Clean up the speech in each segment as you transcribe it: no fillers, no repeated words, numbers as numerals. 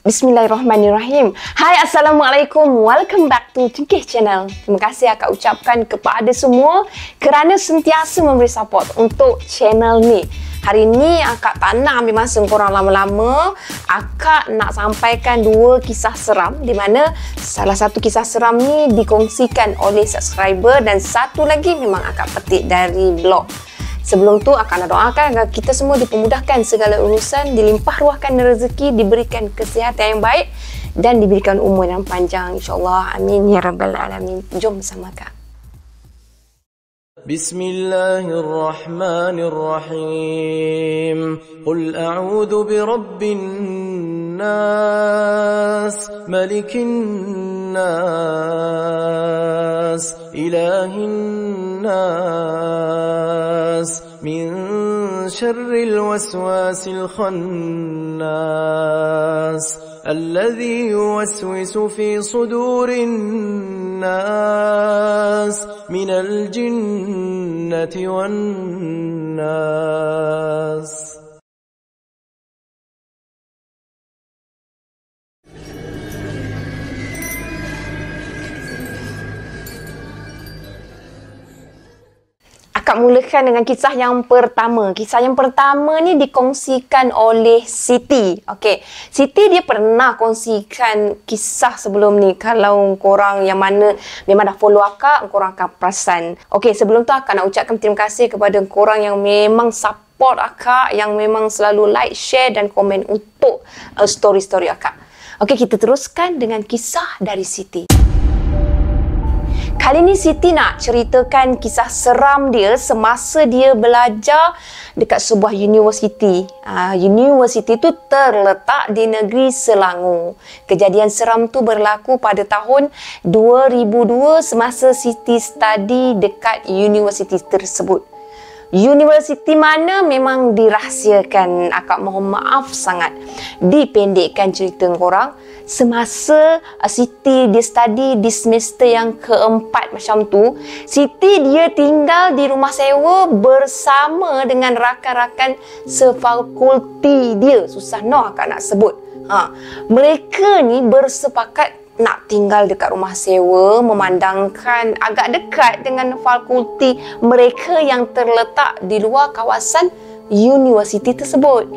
Bismillahirrahmanirrahim. Hai, Assalamualaikum. Welcome back to Cengkeh Channel. Terima kasih akak ucapkan kepada semua kerana sentiasa memberi support untuk channel ni. Hari ni akak tak nak ambil masa korang lama-lama. Akak nak sampaikan dua kisah seram di mana salah satu kisah seram ni dikongsikan oleh subscriber dan satu lagi memang akak petik dari blog. Sebelum tu, akan doakan agar kita semua dipermudahkan segala urusan, dilimpah ruahkan rezeki, diberikan kesihatan yang baik dan diberikan umur yang panjang, insyaAllah. Amin ya rabbal alamin. Jom bersama Kak. Bismillahirrahmanirrahim. Qul a'udhu birabbin nas, malikin nas, ilahin nas, min syarril waswasil khannas, الذي يوسوس في صدور الناس من الجنة والناس. Akak mulakan dengan kisah yang pertama. Kisah yang pertama ni dikongsikan oleh Siti. Okey, Siti dia pernah kongsikan kisah sebelum ni. Kalau korang yang mana memang dah follow akak, korang akan perasan. Okey, sebelum tu akak nak ucapkan terima kasih kepada korang yang memang support akak, yang memang selalu like, share dan komen untuk story-story akak. Okey, kita teruskan dengan kisah dari Siti. Kali ni Siti nak ceritakan kisah seram dia semasa dia belajar dekat sebuah universiti. Universiti tu terletak di negeri Selangor. Kejadian seram tu berlaku pada tahun 2002 semasa Siti study dekat universiti tersebut. Universiti mana memang dirahsiakan. Akak mohon maaf sangat dipendekkan cerita korang. Semasa Siti dia study di semester yang keempat macam tu, Siti dia tinggal di rumah sewa bersama dengan rakan-rakan sefakulti dia. Susah akak nak sebut. Mereka ni bersepakat nak tinggal dekat rumah sewa memandangkan agak dekat dengan fakulti mereka yang terletak di luar kawasan universiti tersebut.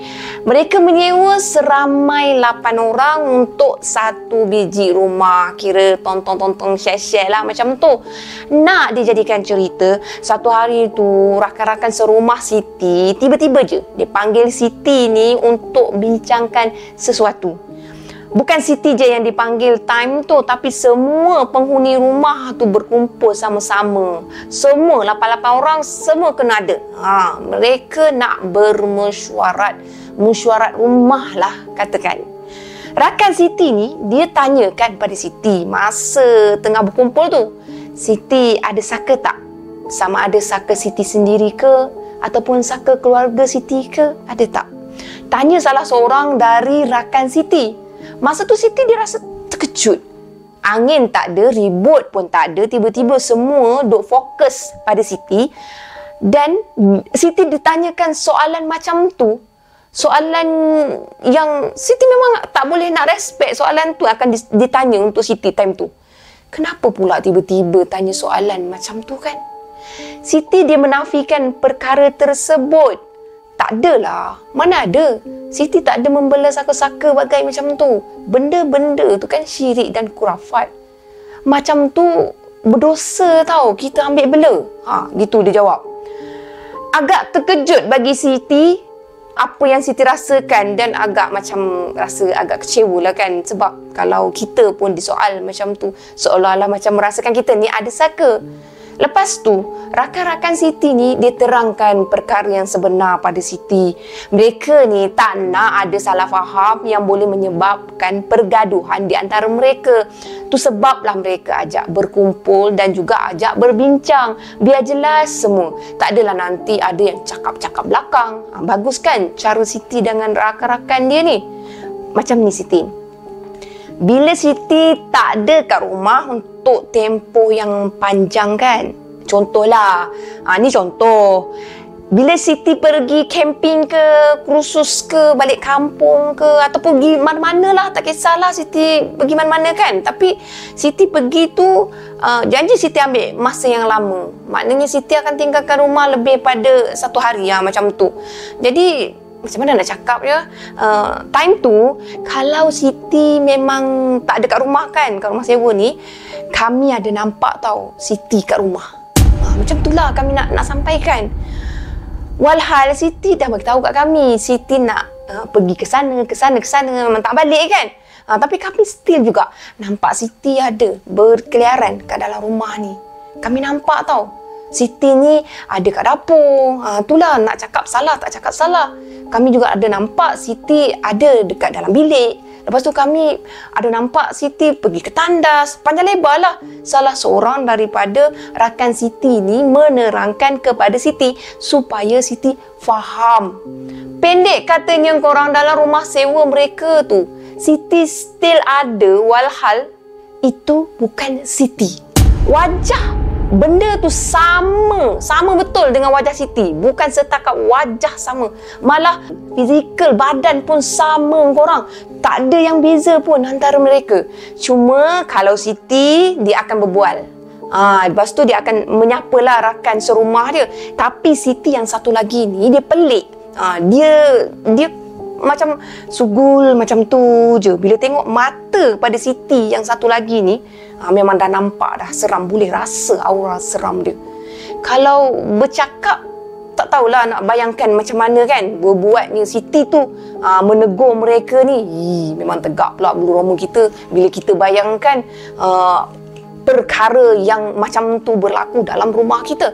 Mereka menyewa seramai 8 orang untuk satu biji rumah. Kira tonton-tonton share-share lah macam tu. Nak dijadikan cerita, satu hari tu rakan-rakan serumah Siti tiba-tiba je dia panggil Siti ni untuk bincangkan sesuatu. Bukan Siti je yang dipanggil time tu, tapi semua penghuni rumah tu berkumpul sama-sama. Semua 8 orang semua kena ada. Mereka nak bermesyuarat. Mesyuarat rumah lah katakan. Rakan Siti ni dia tanyakan pada Siti masa tengah berkumpul tu, Siti ada saka tak? Sama ada saka Siti sendiri ke ataupun saka keluarga Siti ke? Ada tak? Tanya salah seorang dari rakan Siti. Masa tu Siti dia rasa terkejut. Angin tak ada, ribut pun tak ada. Tiba-tiba semua duk fokus pada Siti. Dan Siti ditanyakan soalan macam tu. Soalan yang Siti memang tak boleh nak respect. Soalan tu akan ditanya untuk Siti time tu. Kenapa pula tiba-tiba tanya soalan macam tu kan? Siti dia menafikan perkara tersebut. Tak adalah. Mana ada. Siti tak ada membela saka-saka bagai macam tu. Benda-benda tu kan syirik dan kurafat. Macam tu berdosa tau kita ambil bela. Gitu dia jawab. Agak terkejut bagi Siti apa yang Siti rasakan dan agak macam rasa agak kecewa lah kan. Sebab kalau kita pun disoal macam tu, seolah-olah macam merasakan kita ni ada saka. Lepas tu, rakan-rakan Siti ni dia terangkan perkara yang sebenar pada Siti. Mereka ni tak nak ada salah faham yang boleh menyebabkan pergaduhan di antara mereka. Tu sebablah mereka ajak berkumpul dan juga ajak berbincang. Biar jelas semua. Tak adalah nanti ada yang cakap-cakap belakang. Bagus kan cara Siti dengan rakan-rakan dia ni? Macam ni Siti. Bila Siti tak ada kat rumah untuk tempoh yang panjang kan. Contohlah, ni contoh. Bila Siti pergi camping ke, kursus ke, balik kampung ke, ataupun pergi mana-mana lah, tak kisahlah Siti pergi mana-mana kan. Tapi Siti pergi tu, janji Siti ambil masa yang lama. Maknanya Siti akan tinggalkan rumah lebih pada 1 hari macam tu. Jadi macam mana nak cakap ya, time tu kalau Siti memang tak ada kat rumah kan, kat rumah sewa ni, kami ada nampak tau Siti kat rumah. Macam itulah kami nak sampaikan. Walhal Siti dah beritahu kat kami, Siti nak pergi ke sana, memang tak balik kan. Tapi kami still juga nampak Siti ada berkeliaran kat dalam rumah ni. Kami nampak tau, Siti ni ada kat dapur. Itulah nak cakap salah, tak cakap salah. Kami juga ada nampak Siti ada dekat dalam bilik. Lepas tu kami ada nampak Siti pergi ke tandas. Panjang lebar lah. Salah seorang daripada rakan Siti ni menerangkan kepada Siti supaya Siti faham. Pendek katanya korang, dalam rumah sewa mereka tu, Siti still ada, walhal itu bukan Siti. Wajah benda tu sama betul dengan wajah Siti. Bukan setakat wajah sama, malah fizikal badan pun sama korang. Tak ada yang beza pun antara mereka. Cuma kalau Siti, dia akan berbual. Lepas tu dia akan menyapalah rakan serumah dia. Tapi Siti yang satu lagi ni, dia pelik. Dia macam sugul macam tu je. Bila tengok mata pada Siti yang satu lagi ni, memang dah nampak dah seram. Boleh rasa aura seram dia. Kalau bercakap, tak tahulah nak bayangkan macam mana kan berbuatnya Siti tu menegur mereka ni. Memang tegak pula bulu roma kita bila kita bayangkan perkara yang macam tu berlaku dalam rumah kita.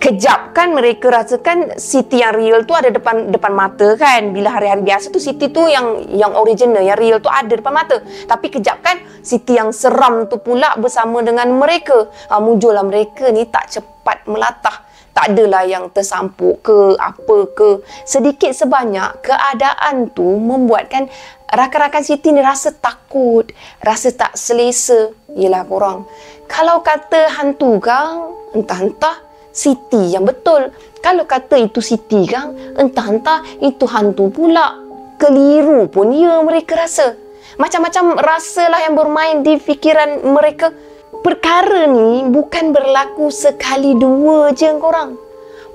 Kejap kan mereka rasakan Siti yang real tu ada depan mata kan. Bila hari-hari biasa tu Siti tu yang original, yang real tu ada depan mata. Tapi kejap kan Siti yang seram tu pula bersama dengan mereka. Muncullah mereka ni tak cepat melatah. Tak adalah yang tersampuk ke apa ke. Sedikit sebanyak keadaan tu membuatkan rakan-rakan Siti ni rasa takut, rasa tak selesa. Yelah korang, kalau kata hantu kang, entah-entah Siti yang betul. Kalau kata itu Siti kang, entah-entah itu hantu pula. Keliru pun ya mereka rasa. Macam-macam rasalah yang bermain di fikiran mereka. Perkara ni bukan berlaku sekali dua je korang.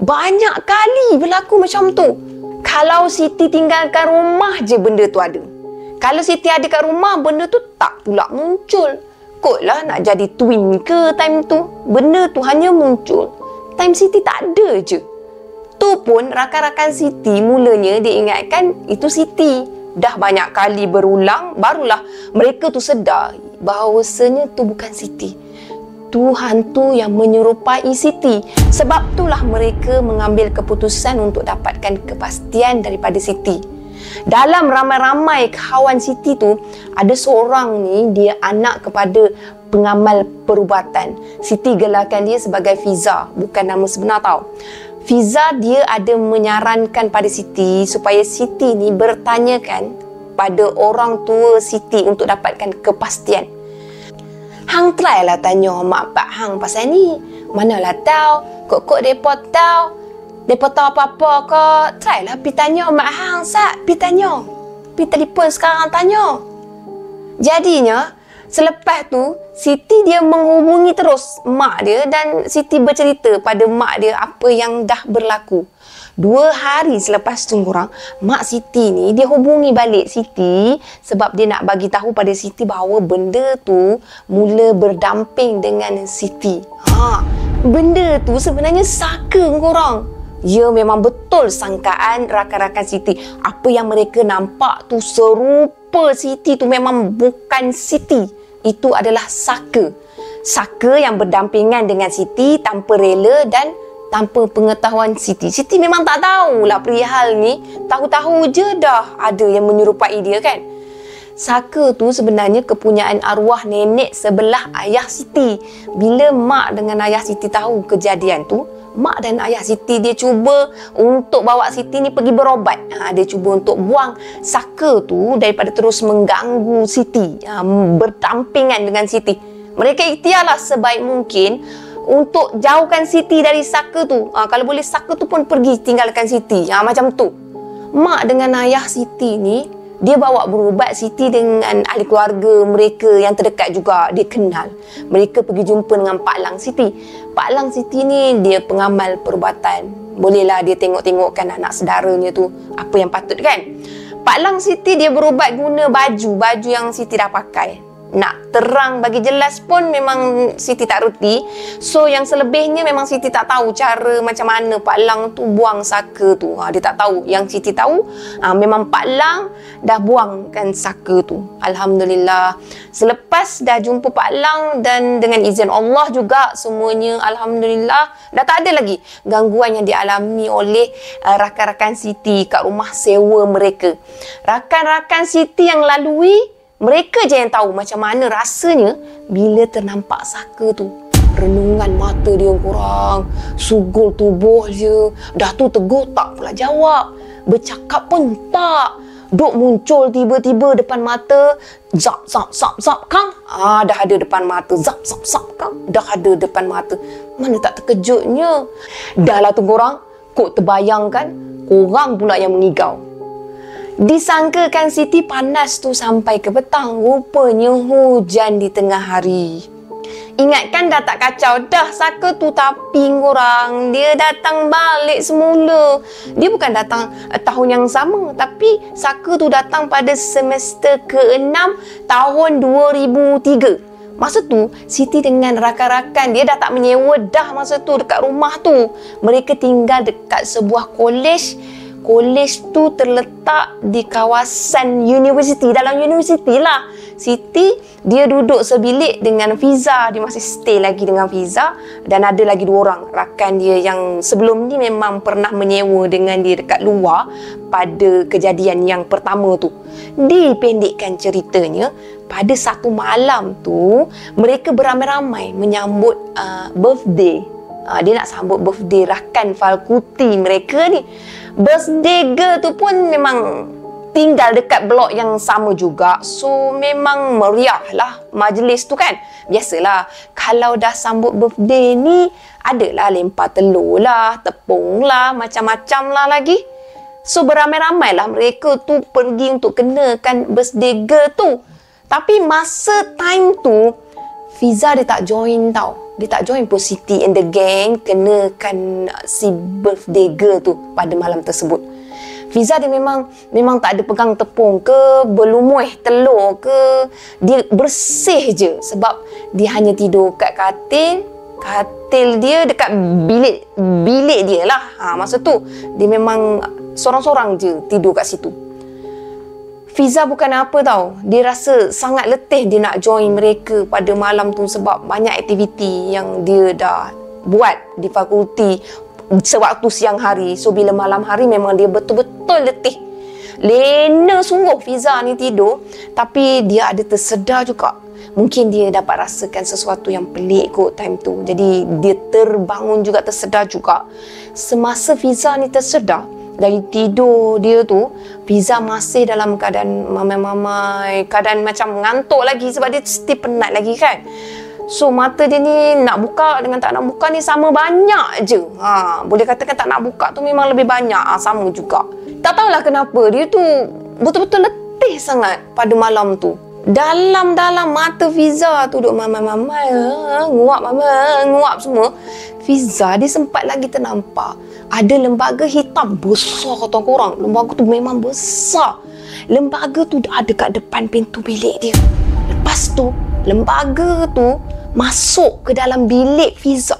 Banyak kali berlaku macam tu. Kalau Siti tinggalkan rumah je benda tu ada. Kalau Siti ada kat rumah, benda tu tak pula muncul. Kotlah nak jadi twin ke time tu, benda tu hanya muncul time Siti tak ada je. Tu pun rakan-rakan Siti mulanya dia ingatkan itu Siti. Dah banyak kali berulang, barulah mereka tu sedar bahawasanya tu bukan Siti. Tu hantu yang menyerupai Siti. Sebab itulah mereka mengambil keputusan untuk dapatkan kepastian daripada Siti. Dalam ramai-ramai kawan Siti tu, ada seorang ni dia anak kepada pengamal perubatan. Siti gelarkan dia sebagai Fiza, bukan nama sebenar tau. Fiza dia ada menyarankan pada Siti supaya Siti ni bertanyakan pada orang tua Siti untuk dapatkan kepastian. Hang try lah tanya mak pak hang pasal ni. Manalah tahu, kok depa tahu. Depa tahu apa-apa ke? Try lah pi tanya mak hang sat, pi tanya. Pi telefon sekarang tanya. Jadinya selepas tu Siti dia menghubungi terus mak dia dan Siti bercerita pada mak dia apa yang dah berlaku. 2 hari selepas tu korang, mak Siti ni dia hubungi balik Siti sebab dia nak bagi tahu pada Siti bahawa benda tu mula berdamping dengan Siti. Benda tu sebenarnya saka korang. Ya, memang betul sangkaan rakan-rakan Siti. Apa yang mereka nampak tu serupa Siti tu memang bukan Siti. Itu adalah saka. Saka yang berdampingan dengan Siti tanpa rela dan tanpa pengetahuan Siti. Siti memang tak tahulah perihal ni. Tahu-tahu je dah ada yang menyerupai dia kan. Saka tu sebenarnya kepunyaan arwah nenek sebelah ayah Siti. Bila mak dengan ayah Siti tahu kejadian tu, mak dan ayah Siti dia cuba untuk bawa Siti ni pergi berobat. Dia cuba untuk buang saka tu daripada terus mengganggu Siti, berdampingan dengan Siti. Mereka ikhtiarlah sebaik mungkin untuk jauhkan Siti dari Saka tu. Kalau boleh Saka tu pun pergi tinggalkan Siti. Macam tu. Mak dengan ayah Siti ni, dia bawa berubat Siti dengan ahli keluarga mereka yang terdekat juga. Dia kenal. Mereka pergi jumpa dengan Pak Lang Siti. Pak Lang Siti ni dia pengamal perubatan. Bolehlah dia tengok-tengokkan anak saudaranya tu apa yang patut kan. Pak Lang Siti dia berubat guna baju yang Siti dah pakai. Nak terang bagi jelas pun memang Siti tak reti. So yang selebihnya memang Siti tak tahu cara macam mana Pak Lang tu buang Saka tu. Dia tak tahu. Yang Siti tahu memang Pak Lang dah buangkan Saka tu. Alhamdulillah. Selepas dah jumpa Pak Lang dan dengan izin Allah juga semuanya alhamdulillah dah tak ada lagi gangguan yang dialami oleh rakan-rakan Siti kat rumah sewa mereka. Rakan-rakan Siti yang lalui, mereka je yang tahu macam mana rasanya bila ternampak Saka tu. Renungan mata dia kurang, sugul tubuh dia. Dah tu tegur tak pula jawab. Bercakap pun tak. Duk muncul tiba-tiba depan mata. Zap, zap, zap, zap, Kang. Dah ada depan mata. Zap, zap, zap, Kang. Dah ada depan mata. Mana tak terkejutnya. Dah lah tu korang. Kok terbayangkan, korang pula yang mengigau. Disangkakan Siti panas tu sampai ke petang. Rupanya hujan di tengah hari. Ingatkan dah tak kacau dah Saka tu, tapi korang dia datang balik semula. Dia bukan datang tahun yang sama, tapi Saka tu datang pada semester ke-6 tahun 2003. Masa tu Siti dengan rakan-rakan dia dah tak menyewa dah masa tu dekat rumah tu. Mereka tinggal dekat sebuah kolej. Kolej tu terletak di kawasan universiti. Dalam universiti lah. Siti dia duduk sebilik dengan Fiza. Dia masih stay lagi dengan Fiza. Dan ada lagi 2 orang rakan dia yang sebelum ni memang pernah menyewa dengan dia dekat luar pada kejadian yang pertama tu. Dipendekkan ceritanya, pada satu malam tu mereka beramai-ramai menyambut birthday. Dia nak sambut birthday rakan Falkuti mereka ni. Birthday girl tu pun memang tinggal dekat blok yang sama juga. So memang meriah lah majlis tu kan. Biasalah kalau dah sambut birthday ni, adalah lempar telur lah, tepung lah, macam-macam lah lagi. So beramai-ramai lah mereka tu pergi untuk kenakan birthday girl tu. Tapi masa time tu Fiza dia tak join tau. Dia tak join pun Siti and the gang kenakan si birthday girl tu pada malam tersebut. Fiza dia memang tak ada pegang tepung ke, berlumuih telur ke. Dia bersih je sebab dia hanya tidur kat katil dia dekat bilik dia lah. Masa tu dia memang sorang-sorang je tidur kat situ. Fiza bukan apa tau. Dia rasa sangat letih dia nak join mereka pada malam tu sebab banyak aktiviti yang dia dah buat di fakulti sewaktu siang hari. So bila malam hari memang dia betul-betul letih. Lena sungguh Fiza ni tidur, tapi dia ada tersedar juga. Mungkin dia dapat rasakan sesuatu yang pelik kot time tu. Jadi dia terbangun juga, tersedar juga. Semasa Fiza ni tersedar dari tidur dia tu, Fiza masih dalam keadaan mamai-mamai, keadaan macam ngantuk lagi sebab dia still penat lagi kan. So mata dia ni nak buka dengan tak nak buka ni sama banyak je. Boleh katakan tak nak buka tu memang lebih banyak. Sama juga. Tak tahulah kenapa dia tu betul-betul letih sangat pada malam tu. Dalam mata Fiza tu duk mamai-mamai, nguap semua. Fiza dia sempat lagi ternampak ada lembaga hitam besar kata korang. Lembaga tu memang besar. Lembaga tu ada kat depan pintu bilik dia. Lepas tu lembaga tu masuk ke dalam bilik Fiza.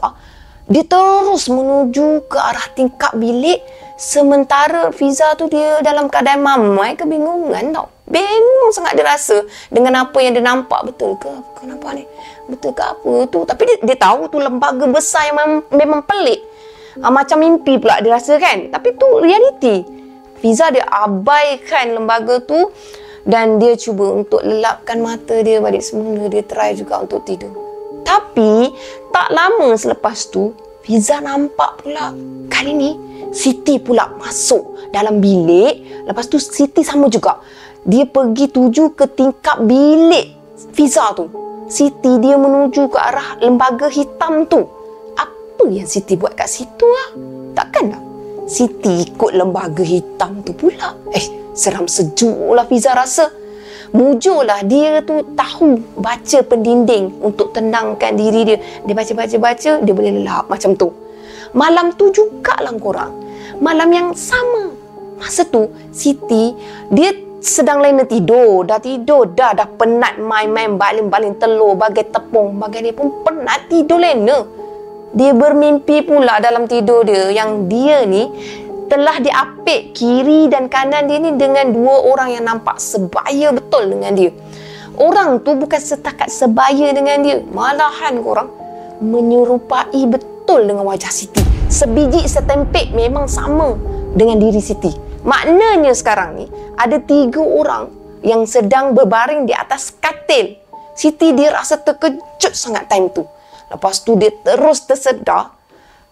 Dia terus menuju ke arah tingkap bilik. Sementara Fiza tu dia dalam keadaan mamai, kebingungan tau. Bingung sangat dia rasa dengan apa yang dia nampak. Betul ke? Kenapa ni? Betul ke apa tu? Tapi dia tahu tu lembaga besar yang memang pelik. Macam mimpi pula dia rasa kan. Tapi tu realiti. Fiza dia abaikan lembaga tu dan dia cuba untuk lelapkan mata dia balik semula. Dia try juga untuk tidur. Tapi tak lama selepas tu Fiza nampak pula kali ni Siti pula masuk dalam bilik. Lepas tu Siti sama juga. Dia pergi tuju ke tingkap bilik Fiza tu. Siti dia menuju ke arah lembaga hitam tu. Apa yang Siti buat kat situ lah? Takkanlah Siti ikut lembaga hitam tu pula. Seram sejuk lah Fiza rasa. Mujurlah dia tu tahu baca pendinding untuk tenangkan diri dia. Dia baca, dia boleh lelap macam tu. Malam tu jugalah korang. Malam yang sama. Masa tu Siti, dia sedang lena tidur. Dah penat main-main baling-baling telur bagai tepung. Bagai dia pun penat tidur lena. Dia bermimpi pula dalam tidur dia yang dia ni telah diapit kiri dan kanan dia ni dengan dua orang yang nampak sebaya betul dengan dia. Orang tu bukan setakat sebaya dengan dia, malahan korang menyerupai betul dengan wajah Siti. Sebiji setempek memang sama dengan diri Siti. Maknanya sekarang ni ada 3 orang yang sedang berbaring di atas katil. Siti dia rasa terkejut sangat time tu. Lepas tu dia terus tersedar.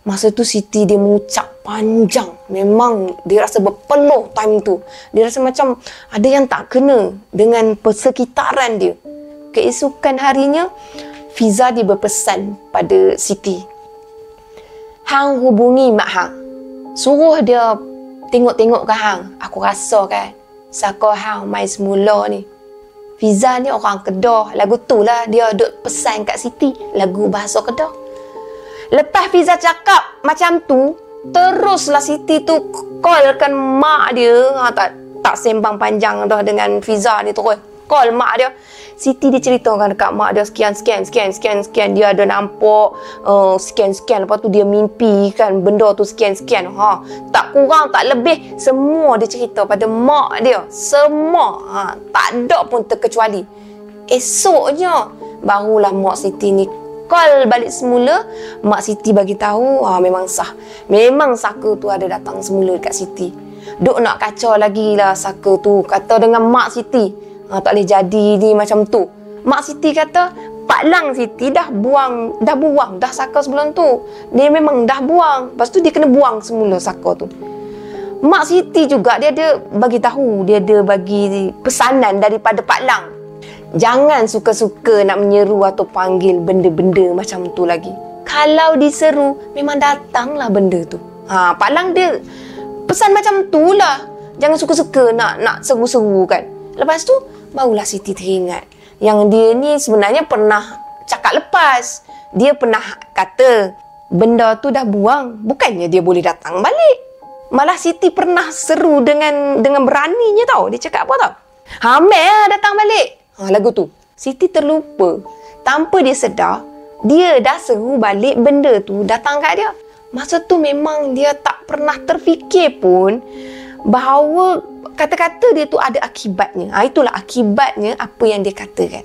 Masa tu Siti dia mengucap panjang. Memang dia rasa berpeluh time tu. Dia rasa macam ada yang tak kena dengan persekitaran dia. Keesokan harinya, Fiza dia berpesan pada Siti. Hang hubungi mak hang. Suruh dia tengok-tengok ke hang. Aku rasa kan, saka hang mai semula ni. Fiza ni orang Kedah. Lagu tu lah dia duk pesan kat Siti. Lagu bahasa Kedah. Lepas Fiza cakap macam tu, teruslah Siti tu callkan mak dia. Tak sembang panjang dah dengan Fiza ni terus. Call mak dia. Siti dia ceritakan dekat mak dia sekian. Dia ada nampak sekian. Lepas tu dia mimpi kan benda tu sekian. Tak kurang tak lebih. Semua dia cerita pada mak dia. Semua. Tak ada pun terkecuali. Esoknya barulah mak Siti ni call balik semula. Mak Siti bagi tahu memang sah. Memang saka tu ada datang semula dekat Siti. Duk nak kacau lagi lah saka tu. Kata dengan mak Siti, tak boleh jadi ni macam tu. Mak Siti kata, Pak Lang Siti dah buang dah saka sebelum tu. Dia memang dah buang. Lepas tu dia kena buang semula saka tu. Mak Siti juga dia ada bagi tahu, dia ada bagi pesanan daripada Pak Lang. Jangan suka-suka nak menyeru atau panggil benda-benda macam tu lagi. Kalau diseru, memang datanglah benda tu. Pak Lang dia pesan macam tu lah. Jangan suka-suka nak seru-seru kan. Lepas tu, barulah Siti teringat. Yang dia ni sebenarnya pernah cakap lepas. Dia pernah kata, benda tu dah buang. Bukannya dia boleh datang balik. Malah Siti pernah seru dengan beraninya tau. Dia cakap apa tau? Hamil datang balik. Lagu tu. Siti terlupa. Tanpa dia sedar, dia dah seru balik benda tu datang kat dia. Masa tu memang dia tak pernah terfikir pun bahawa kata-kata dia tu ada akibatnya. Itulah akibatnya apa yang dia katakan.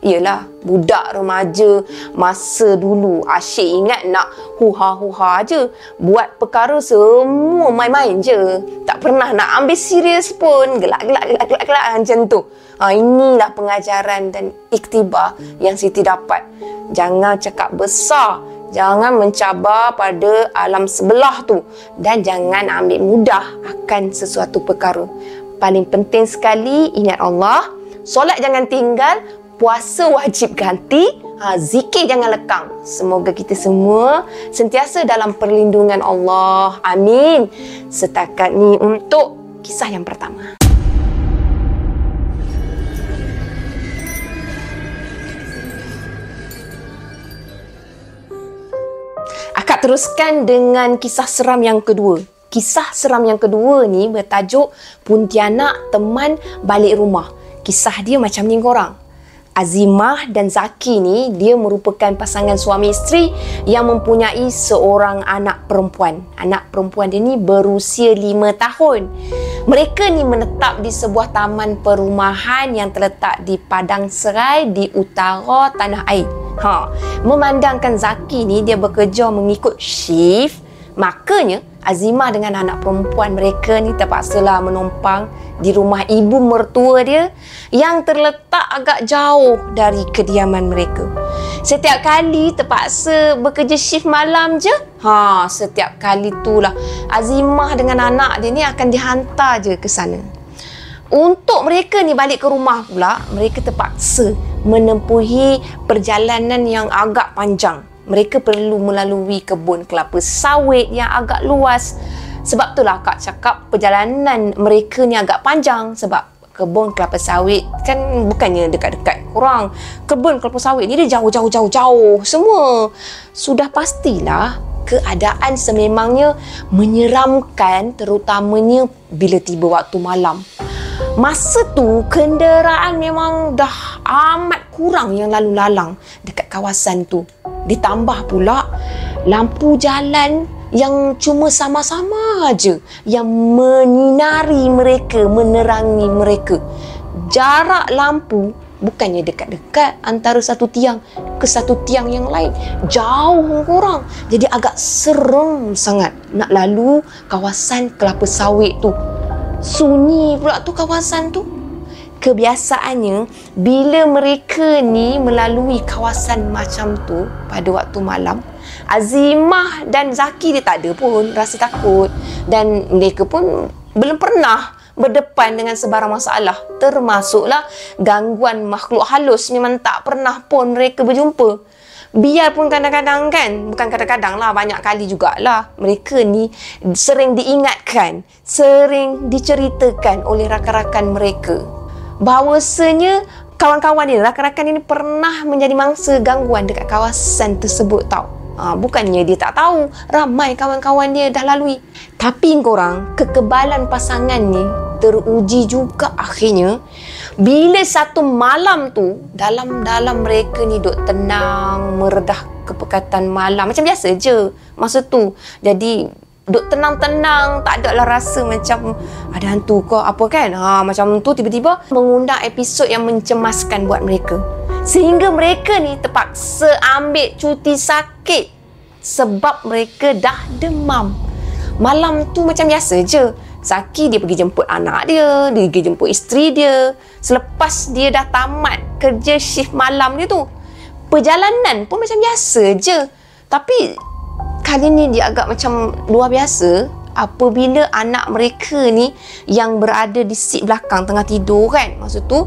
Yelah, budak remaja masa dulu asyik ingat nak huha-huha je. Buat perkara semua main-main je. Tak pernah nak ambil serius pun. Gelak-gelak macam tu. Inilah pengajaran dan iktibar yang Siti dapat. Jangan cakap besar. Jangan mencabar pada alam sebelah tu. Dan jangan ambil mudah akan sesuatu perkara. Paling penting sekali, ingat Allah. Solat jangan tinggal. Puasa wajib ganti. Zikir jangan lekang. Semoga kita semua sentiasa dalam perlindungan Allah. Amin. Setakat ni untuk kisah yang pertama. Akak teruskan dengan kisah seram yang kedua. Kisah seram yang kedua ni bertajuk Pontianak Teman Balik Rumah. Kisah dia macam ni korang. Azimah dan Zaki ni dia merupakan pasangan suami isteri yang mempunyai seorang anak perempuan. Anak perempuan dia ni berusia 5 tahun. Mereka ni menetap di sebuah taman perumahan yang terletak di Padang Serai di utara tanah air. Memandangkan Zaki ni dia bekerja mengikut shift, makanya Azimah dengan anak perempuan mereka ni terpaksalah menumpang di rumah ibu mertua dia yang terletak agak jauh dari kediaman mereka. Setiap kali terpaksa bekerja shift malam je, setiap kali itulah Azimah dengan anak dia ni akan dihantar je ke sana. Untuk mereka ni balik ke rumah pula, mereka terpaksa menempuhi perjalanan yang agak panjang. Mereka perlu melalui kebun kelapa sawit yang agak luas. Sebab itulah Kak cakap perjalanan mereka ni agak panjang. Sebab kebun kelapa sawit kan bukannya dekat-dekat korang. Kebun kelapa sawit ni dia jauh semua. Sudah pastilah keadaan sememangnya menyeramkan, terutamanya bila tiba waktu malam. Masa tu kenderaan memang dah amat kurang yang lalu lalang dekat kawasan tu. Ditambah pula lampu jalan yang cuma sama-sama aja yang menyinari mereka, menerangi mereka. Jarak lampu bukannya dekat-dekat antara satu tiang ke satu tiang yang lain. Jauh korang. Jadi agak serem sangat nak lalu kawasan kelapa sawit tu. Sunyi pula tu kawasan tu. Kebiasaannya bila mereka ni melalui kawasan macam tu pada waktu malam, Azimah dan Zaki dia tak ada pun rasa takut. Dan mereka pun belum pernah berdepan dengan sebarang masalah. Termasuklah gangguan makhluk halus. Memang tak pernah pun mereka berjumpa. Biarpun kadang-kadang kan, bukan kadang-kadang lah, banyak kali jugalah mereka ni sering diingatkan, sering diceritakan oleh rakan-rakan mereka bahawasanya kawan-kawan ni, rakan-rakan ini pernah menjadi mangsa gangguan dekat kawasan tersebut tau. Bukannya dia tak tahu, ramai kawan-kawan dia dah lalui. Tapi korang, kekebalan pasangan ni teruji juga akhirnya bila satu malam tu dalam mereka ni duk tenang, meredah kepekatan malam macam biasa je masa tu. Jadi duk tenang-tenang, tak ada lah rasa macam ada hantu ke apa kan. Macam tu tiba-tiba mengundang episod yang mencemaskan buat mereka. Sehingga mereka ni terpaksa ambil cuti sakit sebab mereka dah demam. Malam tu macam biasa je. Zaki dia pergi jemput anak dia pergi jemput isteri dia. Selepas dia dah tamat kerja shift malam dia tu, perjalanan pun macam biasa je. Tapi kali ni dia agak macam luar biasa apabila anak mereka ni yang berada di seat belakang tengah tidur kan. Masa tu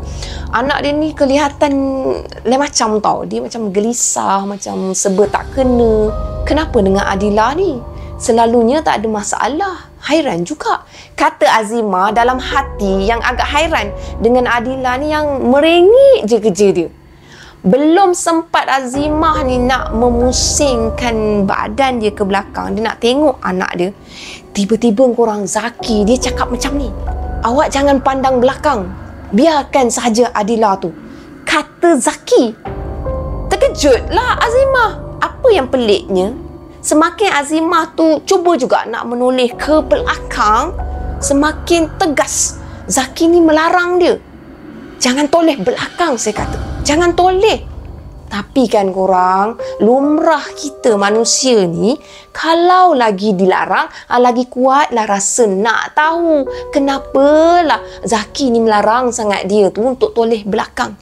anak dia ni kelihatan lain macam tau. Dia macam gelisah, macam serba tak kena. Kenapa dengan Adila ni? Selalunya tak ada masalah. Hairan juga, kata Azimah dalam hati yang agak hairan dengan Adila ni yang merengek je kerja dia. Belum sempat Azimah ni nak memusingkan badan dia ke belakang, dia nak tengok anak dia, tiba-tiba korang Zaki dia cakap macam ni, "Awak jangan pandang belakang, biarkan sahaja Adila tu," kata Zaki. Terkejutlah Azimah. Apa yang peliknya, semakin Azimah tu cuba juga nak menoleh ke belakang, semakin tegas Zaki ni melarang dia. "Jangan toleh belakang," saya kata. "Jangan toleh." Tapi kan korang, lumrah kita manusia ni, kalau lagi dilarang, lagi kuatlah rasa nak tahu kenapalah Zaki ni melarang sangat dia tu untuk toleh belakang.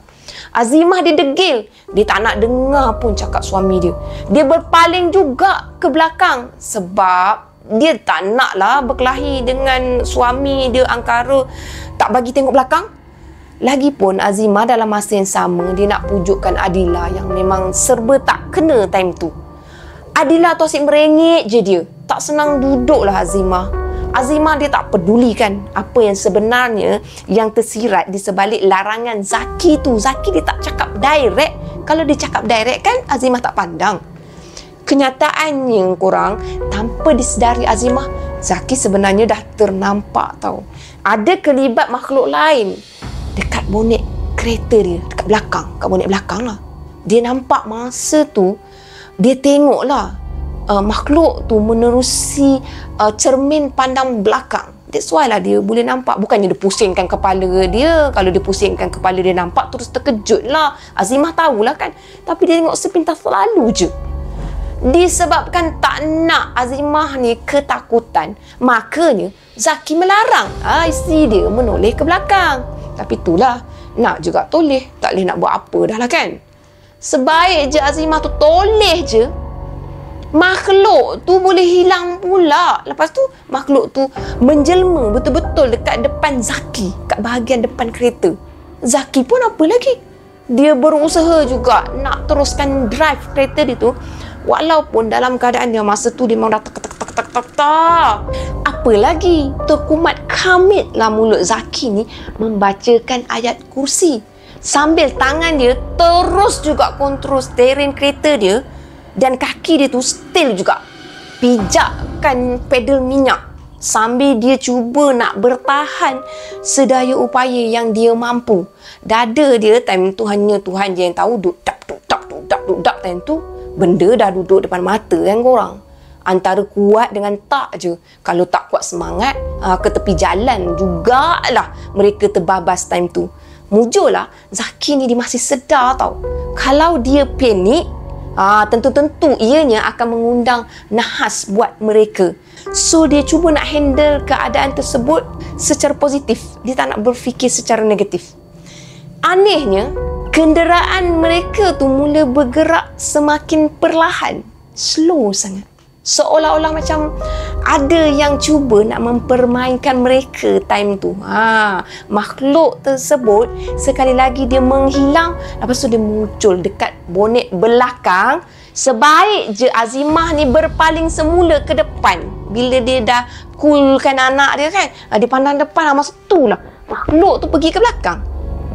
Azimah dia degil. Dia tak nak dengar pun cakap suami dia. Dia berpaling juga ke belakang sebab dia tak naklah berkelahi dengan suami dia angkara tak bagi tengok belakang. Lagipun Azimah dalam masa yang sama dia nak pujukkan Adila yang memang serba tak kena time tu. Adila tu asyik merengek je dia. Tak senang duduklah Azimah. Azimah dia tak pedulikan apa yang sebenarnya yang tersirat di sebalik larangan Zaki tu. Zaki dia tak cakap direct. Kalau dia cakap direct kan Azimah tak pandang. Kenyataannya korang, tanpa disedari Azimah, Zaki sebenarnya dah ternampak tau. Ada kelibat makhluk lain dekat bonet kereta dia, dekat belakang, kat bonet belakang lah. Dia nampak masa tu, dia tengok lah makhluk tu menerusi cermin pandang belakang. That's why lah dia boleh nampak. Bukannya dia pusingkan kepala dia. Kalau dia pusingkan kepala dia nampak, terus terkejut lah. Azimah tahulah kan. Tapi dia tengok sepintas lalu je. Disebabkan tak nak Azimah ni ketakutan, makanya Zaki melarang isteri dia menoleh ke belakang. Tapi itulah, nak juga toleh. Tak boleh nak buat apa dah lah kan. Sebaik je Azimah tu toleh je, makhluk tu boleh hilang pula. Lepas tu makhluk tu menjelma betul-betul dekat depan Zaki, kat bahagian depan kereta. Zaki pun apa lagi, dia berusaha juga nak teruskan drive kereta dia tu Walaupun dalam keadaan dia masa tu dia memang dah tak. Apa lagi? Terkumat kamitlah mulut Zaki ni membacakan ayat kursi. Sambil tangan dia terus juga kontrol steering kereta dia dan kaki dia tu still juga pijakkan pedal minyak sambil dia cuba nak bertahan sedaya upaya yang dia mampu. Dada dia time tu hanya Tuhan je yang tahu, duk dap time tu benda dah duduk depan mata kan korang. Antara kuat dengan tak je. Kalau tak kuat semangat, ke tepi jalan jugalah mereka terbabas time tu. Mujurlah Zaki ni dia masih sedar tau. Kalau dia panik, tentu-tentu ianya akan mengundang nahas buat mereka. So dia cuba nak handle keadaan tersebut secara positif. Dia tak nak berfikir secara negatif. Anehnya, kenderaan mereka tu mula bergerak semakin perlahan. Slow sangat. Seolah-olah macam ada yang cuba nak mempermainkan mereka time tu. Makhluk tersebut sekali lagi dia menghilang. Lepas tu dia muncul dekat bonet belakang. Sebaik je Azimah ni berpaling semula ke depan. Bila dia dah coolkan anak dia kan, dia pandang depan, masa tu lah makhluk tu pergi ke belakang.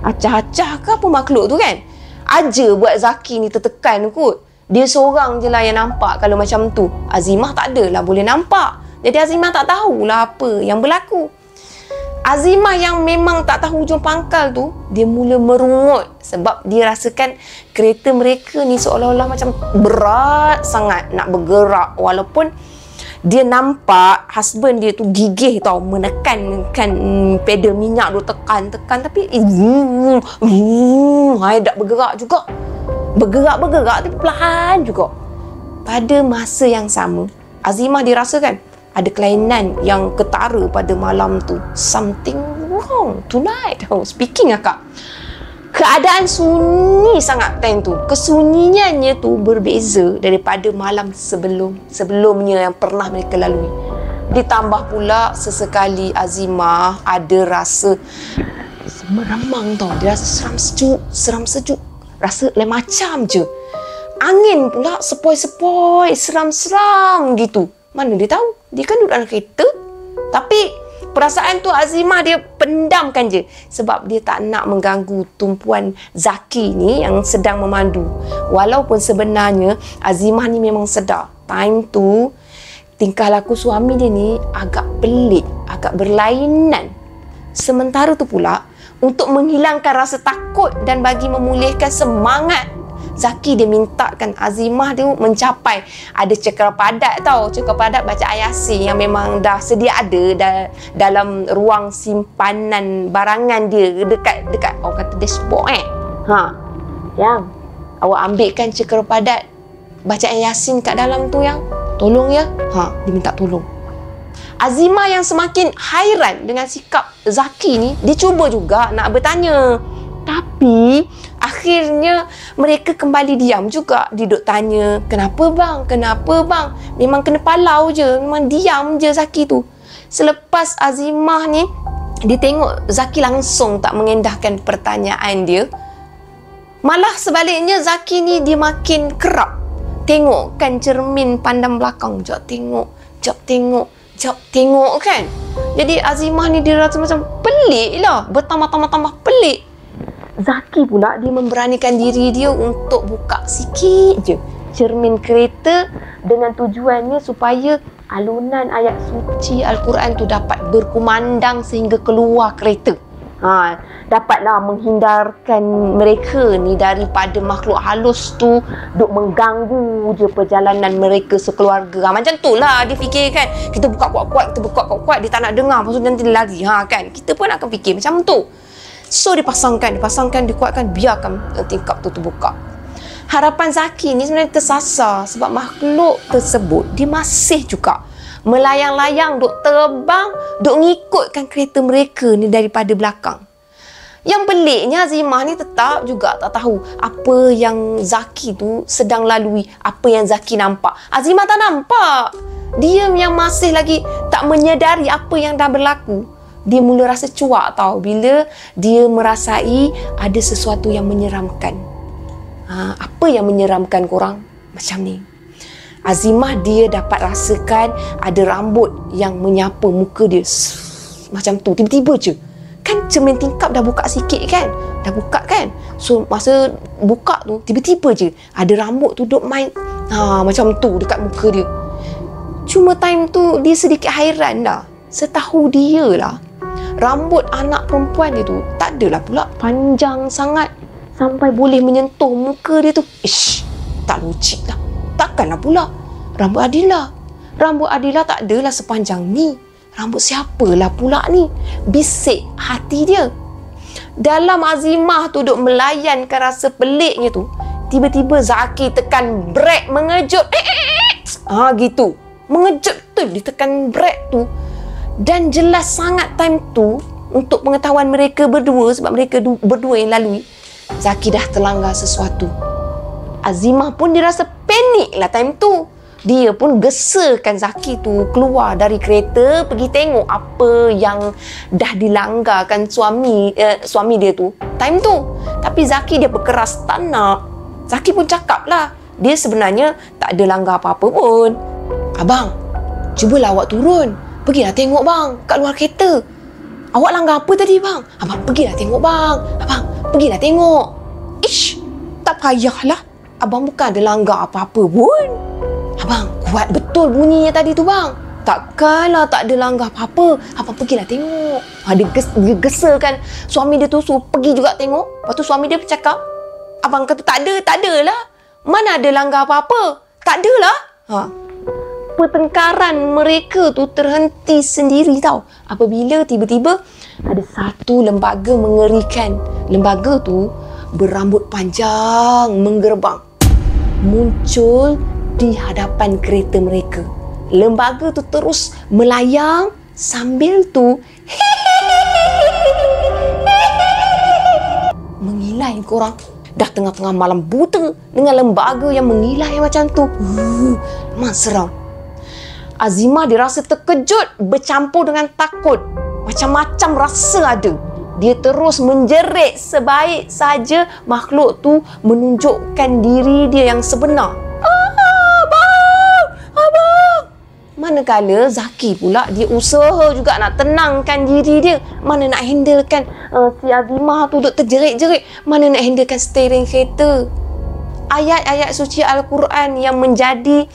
Acah-acah ke apa makhluk tu kan. Aja buat Zaki ni tertekan kot. Dia seorang je lah yang nampak kalau macam tu. Azimah tak adalah boleh nampak. Jadi Azimah tak tahulah apa yang berlaku. Azimah yang memang tak tahu hujung pangkal tu, dia mula merungut sebab dia rasakan kereta mereka ni seolah-olah macam berat sangat nak bergerak. Walaupun dia nampak husband dia tu gigih tau menekankan pedal minyak tu, tekan tapi tak bergerak juga. Bergerak tapi perlahan juga. Pada masa yang sama, Azimah dirasakan ada kelainan yang ketara pada malam tu. Something wrong tonight. Speaking akak, keadaan sunyi sangat time tu. Kesunyiannya tu berbeza daripada malam sebelumnya yang pernah mereka lalui. Ditambah pula sesekali Azimah ada rasa meremang tau. Dia rasa seram sejuk. Rasa lain macam je. Angin pula sepoi-sepoi, seram-seram gitu. Mana dia tahu? Dia kan duduk dalam kereta. Tapi perasaan tu Azimah dia pendamkan je. Sebab dia tak nak mengganggu tumpuan Zaki ni yang sedang memandu. Walaupun sebenarnya Azimah ni memang sedar. Time tu tingkah laku suami dia ni agak pelik, agak berlainan. Sementara tu pula, untuk menghilangkan rasa takut dan bagi memulihkan semangat, Zaki dia mintakan Azimah dia mencapai ada cekar padat tau. Cekar padat baca ayat Yasin yang memang dah sedia ada dalam ruang simpanan barangan dia dekat orang kata dashboard yang awak ambilkan cekar padat baca ayat Yasin kat dalam tu yang tolong ya. Dia minta tolong. Azimah yang semakin hairan dengan sikap Zaki ni, dia cuba juga nak bertanya. Tapi akhirnya mereka kembali diam juga. Dia duk tanya, kenapa bang? Memang kena palau je. Memang diam je Zaki tu. Selepas Azimah ni, dia tengok Zaki langsung tak mengendahkan pertanyaan dia. Malah sebaliknya Zaki ni dia makin kerap tengokkan cermin pandang belakang. Jap tengok kan. Jadi Azimah ni dia rasa macam pelik lah. Bertambah pelik. Zaki pula dia memberanikan diri dia untuk buka sikit je cermin kereta dengan tujuannya supaya alunan ayat suci Al-Quran tu dapat berkumandang sehingga keluar kereta. Dapatlah menghindarkan mereka ni daripada makhluk halus tu duk mengganggu je perjalanan mereka sekeluarga. Macam tu lah dia fikir kan. Kita buka kuat-kuat, dia tak nak dengar, maksud nanti dia lari kan. Kita pun akan fikir macam tu. So dipasangkan, dikuatkan, biarkan tingkap tu terbuka. Harapan Zaki ni sebenarnya tersasar sebab makhluk tersebut dia masih juga melayang-layang, duk terbang, duk ngikutkan kereta mereka ni daripada belakang. Yang peliknya Azimah ni tetap juga tak tahu apa yang Zaki tu sedang lalui, apa yang Zaki nampak. Azimah tak nampak. Dia yang masih lagi tak menyedari apa yang dah berlaku. Dia mula rasa cuak tau bila dia merasai ada sesuatu yang menyeramkan. Apa yang menyeramkan korang? Macam ni. Azimah dia dapat rasakan ada rambut yang menyapa muka dia. Macam tu, tiba-tiba je. Kan cermin tingkap dah buka sikit kan? Dah buka kan? So, masa buka tu, tiba-tiba je ada rambut tu duk main. Macam tu dekat muka dia. Cuma time tu, dia sedikit hairan dah. Setahu dia lah, rambut anak perempuan dia tu tak adalah pula panjang sangat sampai boleh menyentuh muka dia tu. Tak logik lah. Takkanlah pula rambut Adila. Rambut Adila tak adalah sepanjang ni. Rambut siapalah pula ni? Bisik hati dia. Dalam Azimah tu duk melayankan rasa peliknya tu, tiba-tiba Zaki tekan brek mengejut. Gitu. Mengejut tu ditekan brek tu. Dan jelas sangat time tu, untuk pengetahuan mereka berdua, sebab mereka berdua yang lalui, Zaki dah terlanggar sesuatu. Azimah pun dia rasa panik lah time tu. Dia pun gesakan Zaki tu keluar dari kereta, pergi tengok apa yang dah dilanggarkan suami dia tu time tu. Tapi Zaki dia berkeras tak nak. Zaki pun cakap lah, dia sebenarnya tak ada langgar apa-apa pun. Abang, cubalah awak turun. Pergilah tengok bang, kat luar kereta. Awak langgar apa tadi bang? Abang, pergilah tengok bang. Abang, pergilah tengok. Tak payahlah. Abang bukan ada langgar apa-apa pun. Abang, kuat betul bunyinya tadi tu bang. Takkanlah tak ada langgar apa-apa. Abang pergilah tengok. Dia gesakan suami dia tu suruh pergi juga tengok. Lepas tu suami dia bercakap, abang kata tak ada lah. Mana ada langgar apa-apa? Tak ada lah. Pertengkaran mereka tu terhenti sendiri tau. Apabila tiba-tiba ada satu lembaga mengerikan. Lembaga tu berambut panjang menggerbang muncul di hadapan kereta mereka. Lembaga tu terus melayang sambil tu mengilai korang. Dah tengah-tengah malam buta dengan lembaga yang mengilai macam tu. Memang seram. Azimah dirasa terkejut bercampur dengan takut. Macam-macam rasa ada. Dia terus menjerit sebaik saja makhluk tu menunjukkan diri dia yang sebenar. Abang! Manakala Zaki pula dia usaha juga nak tenangkan diri dia. Mana nak handlekan si Azimah tu duk terjerit-jerit. Mana nak handlekan steering kereta. Ayat-ayat suci Al-Quran yang menjadi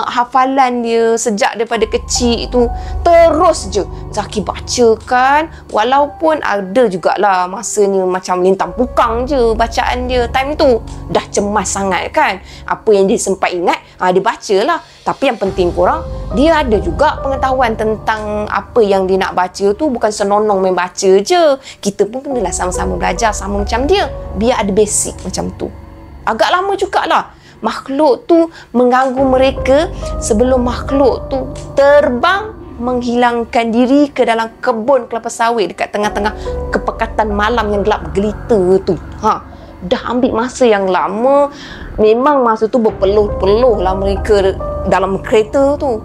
hafalan dia sejak daripada kecil itu terus je Zaki bacakan, walaupun ada jugalah masanya macam lintang pukang je bacaan dia time tu. Dah cemas sangat kan, apa yang dia sempat ingat dia bacalah. Tapi yang penting korang, dia ada juga pengetahuan tentang apa yang dia nak baca tu, bukan senonong main baca je. Kita pun kenalah sama-sama belajar sama macam dia, biar ada basic macam tu. Agak lama jugalah makhluk tu mengganggu mereka sebelum makhluk tu terbang menghilangkan diri ke dalam kebun kelapa sawit dekat tengah-tengah kepekatan malam yang gelap gelita tu. Dah ambil masa yang lama. Memang masa tu berpeluh-peluh lah mereka dalam kereta tu.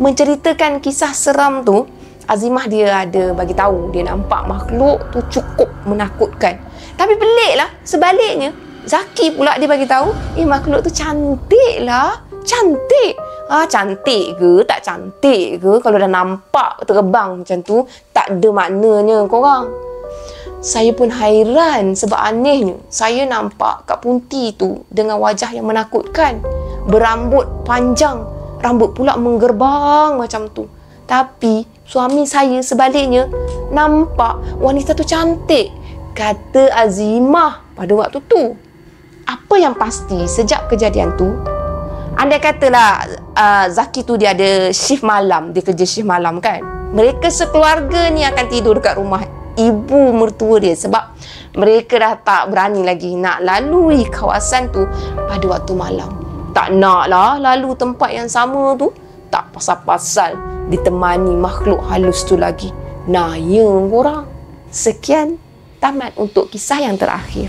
Menceritakan kisah seram tu, Azimah dia ada bagi tahu dia nampak makhluk tu cukup menakutkan. Tapi peliklah, sebaliknya Zaki pula dia bagi tahu, makhluk tu cantik lah. Cantik. Cantik ke tak cantik ke, kalau dah nampak terbang macam tu, tak ada maknanya korang. Saya pun hairan sebab anehnya saya nampak Kak Punti tu dengan wajah yang menakutkan. Berambut panjang, rambut pula menggerbang macam tu. Tapi suami saya sebaliknya nampak wanita tu cantik, kata Azimah pada waktu tu. Apa yang pasti sejak kejadian tu, andai katalah Zaki tu dia ada shift malam, dia kerja shift malam kan, mereka sekeluarga ni akan tidur dekat rumah ibu mertua dia sebab mereka dah tak berani lagi nak lalui kawasan tu pada waktu malam. Tak nak lah lalu tempat yang sama tu, tak pasal-pasal ditemani makhluk halus tu lagi. Nah, ya korang. Sekian, tamat untuk kisah yang terakhir.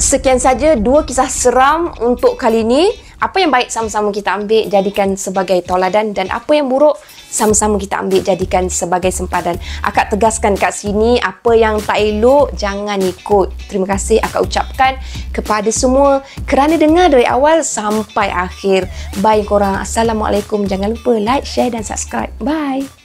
Sekian saja 2 kisah seram untuk kali ini. Apa yang baik sama-sama kita ambil, jadikan sebagai tauladan, dan apa yang buruk sama-sama kita ambil jadikan sebagai sempadan. Akak tegaskan kat sini, apa yang tak elok jangan ikut. Terima kasih akak ucapkan kepada semua kerana dengar dari awal sampai akhir. Bye korang. Assalamualaikum. Jangan lupa like, share dan subscribe. Bye.